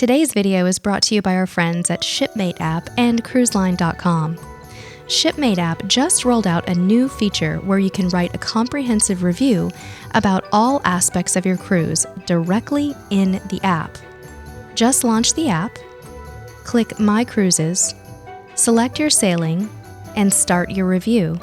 Today's video is brought to you by our friends at Shipmate app and cruiseline.com. Shipmate app just rolled out a new feature where you can write a comprehensive review about all aspects of your cruise directly in the app. Just launch the app, click My Cruises, select your sailing, and start your review.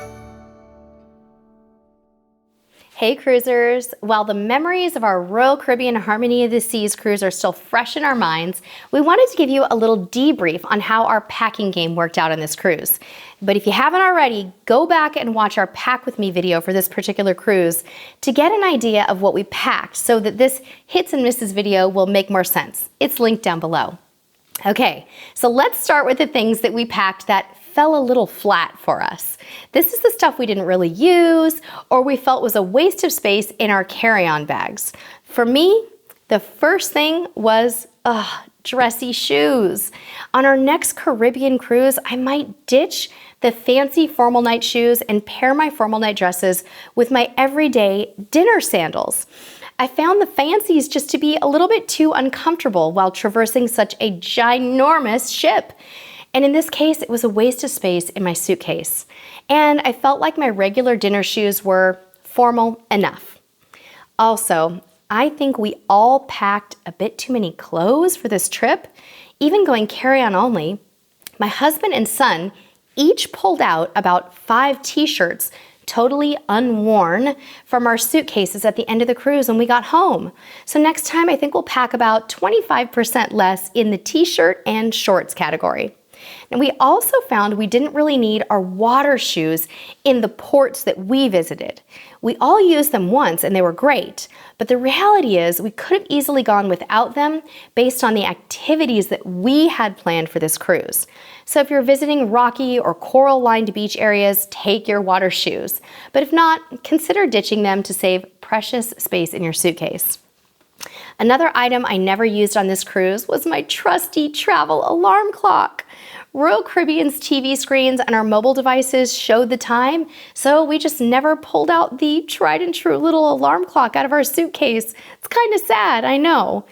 Hey cruisers! While the memories of our Royal Caribbean Harmony of the Seas cruise are still fresh in our minds, we wanted to give you a little debrief on how our packing game worked out on this cruise. But if you haven't already, go back and watch our Pack With Me video for this particular cruise to get an idea of what we packed so that this hits and misses video will make more sense. It's linked down below. Okay, so let's start with the things that we packed that fell a little flat for us. This is the stuff we didn't really use or we felt was a waste of space in our carry-on bags. For me, the first thing was dressy shoes. On our next Caribbean cruise, I might ditch the fancy formal night shoes and pair my formal night dresses with my everyday dinner sandals. I found the fancies just to be a little bit too uncomfortable while traversing such a ginormous ship. And in this case, it was a waste of space in my suitcase. And I felt like my regular dinner shoes were formal enough. Also, I think we all packed a bit too many clothes for this trip, even going carry-on only. My husband and son each pulled out about 5 t-shirts totally unworn from our suitcases at the end of the cruise when we got home. So next time, I think we'll pack about 25% less in the t-shirt and shorts category. And we also found we didn't really need our water shoes in the ports that we visited. We all used them once and they were great, but the reality is we could have easily gone without them based on the activities that we had planned for this cruise. So if you're visiting rocky or coral-lined beach areas, take your water shoes. But if not, consider ditching them to save precious space in your suitcase. Another item I never used on this cruise was my trusty travel alarm clock. Royal Caribbean's TV screens and our mobile devices showed the time, so we just never pulled out the tried and true little alarm clock out of our suitcase. It's kind of sad, I know.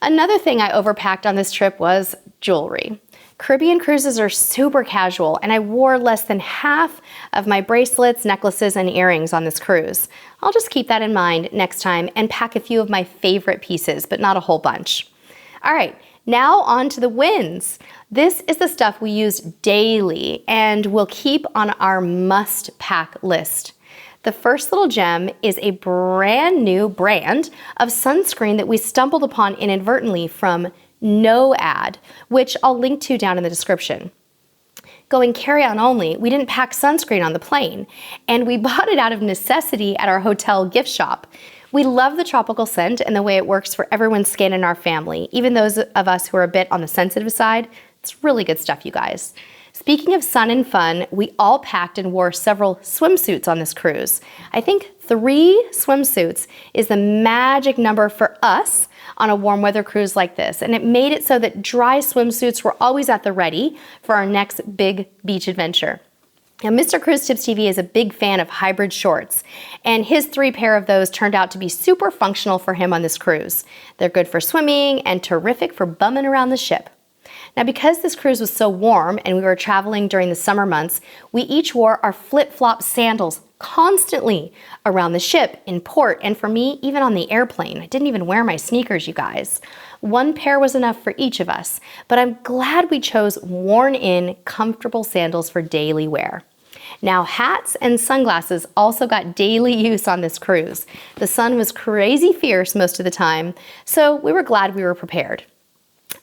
Another thing I overpacked on this trip was jewelry. Caribbean cruises are super casual, and I wore less than half of my bracelets, necklaces, and earrings on this cruise. I'll just keep that in mind next time and pack a few of my favorite pieces, but not a whole bunch. All right, now on to the wins. This is the stuff we use daily and we'll keep on our must-pack list. The first little gem is a brand new brand of sunscreen that we stumbled upon inadvertently from No Ad, which I'll link to down in the description. Going carry-on only, we didn't pack sunscreen on the plane, and we bought it out of necessity at our hotel gift shop. We love the tropical scent and the way it works for everyone's skin in our family, even those of us who are a bit on the sensitive side. It's really good stuff, you guys. Speaking of sun and fun, we all packed and wore several swimsuits on this cruise. I think 3 swimsuits is the magic number for us on a warm weather cruise like this, and it made it so that dry swimsuits were always at the ready for our next big beach adventure. Now, Mr. Cruise Tips TV is a big fan of hybrid shorts, and his 3 pair of those turned out to be super functional for him on this cruise. They're good for swimming and terrific for bumming around the ship. Now, because this cruise was so warm and we were traveling during the summer months, we each wore our flip-flop sandals constantly around the ship, in port, and for me, even on the airplane. I didn't even wear my sneakers, you guys. 1 pair was enough for each of us, but I'm glad we chose worn-in, comfortable sandals for daily wear. Now, hats and sunglasses also got daily use on this cruise. The sun was crazy fierce most of the time, so we were glad we were prepared.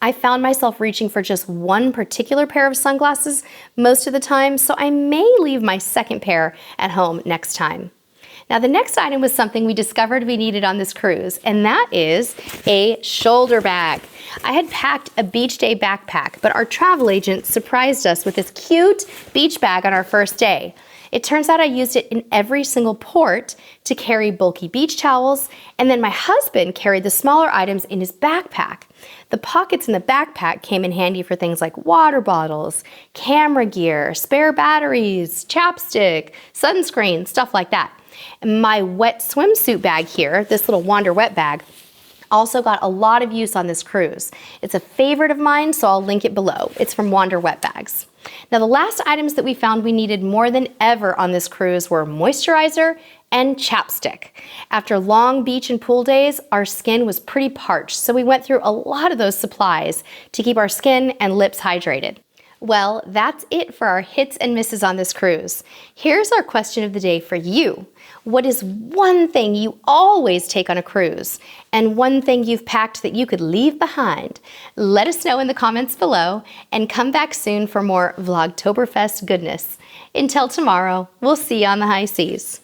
I found myself reaching for just 1 particular pair of sunglasses most of the time, so I may leave my second pair at home next time. Now, the next item was something we discovered we needed on this cruise, and that is a shoulder bag. I had packed a beach day backpack, but our travel agent surprised us with this cute beach bag on our first day. It turns out I used it in every single port to carry bulky beach towels, and then my husband carried the smaller items in his backpack. The pockets in the backpack came in handy for things like water bottles, camera gear, spare batteries, chapstick, sunscreen, stuff like that. And my wet swimsuit bag here, this little Wander Wet bag, Also got a lot of use on this cruise. It's a favorite of mine, so I'll link it below. It's from Wander Wet Bags. Now, the last items that we found we needed more than ever on this cruise were moisturizer and chapstick. After long beach and pool days, our skin was pretty parched, so we went through a lot of those supplies to keep our skin and lips hydrated. Well, that's it for our hits and misses on this cruise. Here's our question of the day for you. What is one thing you always take on a cruise, and one thing you've packed that you could leave behind? Let us know in the comments below, and come back soon for more Vlogtoberfest goodness. Until tomorrow, we'll see you on the high seas.